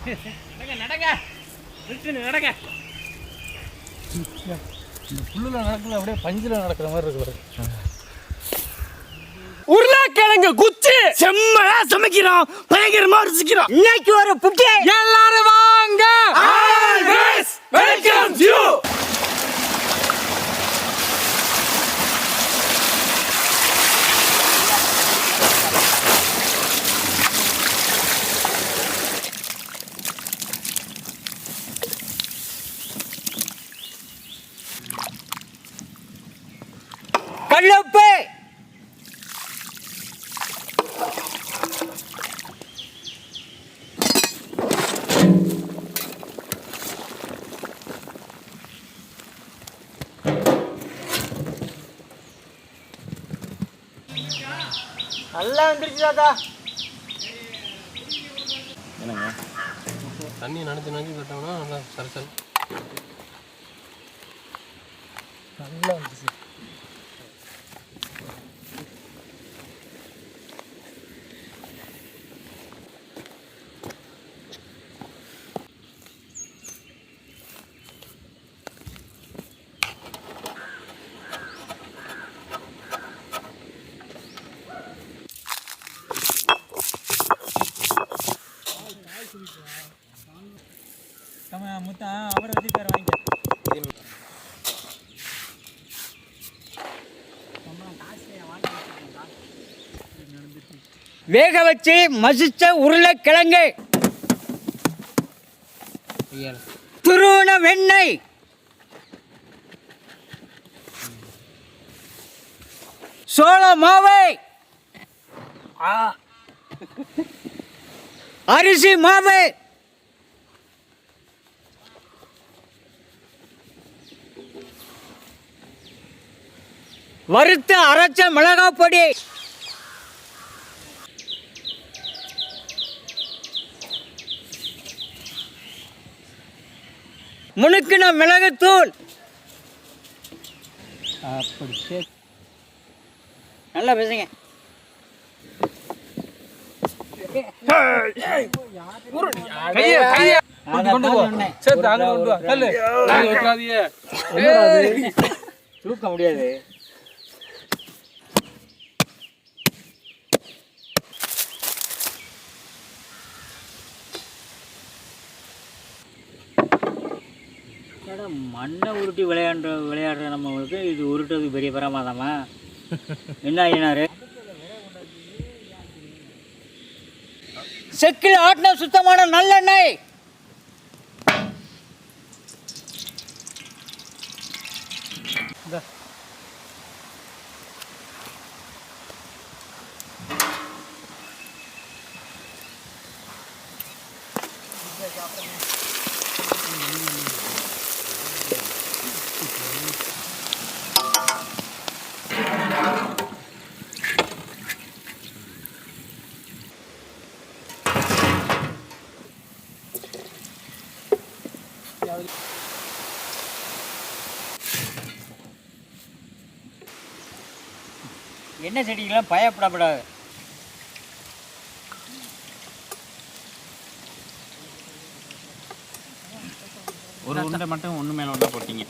நடங்க நடங்க. இந்த புல்லுல நடக்கல, அப்படியே பஞ்சில நடக்கிற மாதிரி இருக்கு. உருளைக்கிழங்கு குச்சி செம்மையா சமைக்கிறோம், பயங்கரமா ருசிக்கிறோம். இன்னைக்கு ஒரு புட்டி, எல்லாரும் வாங்க. Always welcome you. கல்லுப்பு, நல்லா வந்துருச்சு தாத்தா. என்னங்க தண்ணி நினைச்சு கட்டோம்னா நல்லா சரசல் நல்லா வந்துச்சு. முத்தா அவரை வச்சுக்கார வாங்க. வேக வச்சு மசிச்ச உருளைக்கிழங்கு, துருவன வெண்ணெய், சோள மாவு, அரிசி மாவு, வறுத்து அரைச்ச மிளகாய் பொடி, முணுக்கின மிளகுத்தூள். அப்படி சரி, நல்லா பேசுங்க. தூக்க முடியாது. மண்ணை உருட்டி விளையாடுற நம்மளுக்கு இது உருட்டுறது பெரிய பிரமாதமா? என்ன ஐயனாரு, செக்கில் ஆட்டின சுத்தமான நல்லெண்ணெய், என்ன செடிக்கெல்லாம் பயப்படப்படாது. ஒரு உருண்டை மட்டும் ஒன்று மேலே ஒன்றா போட்டிங்க.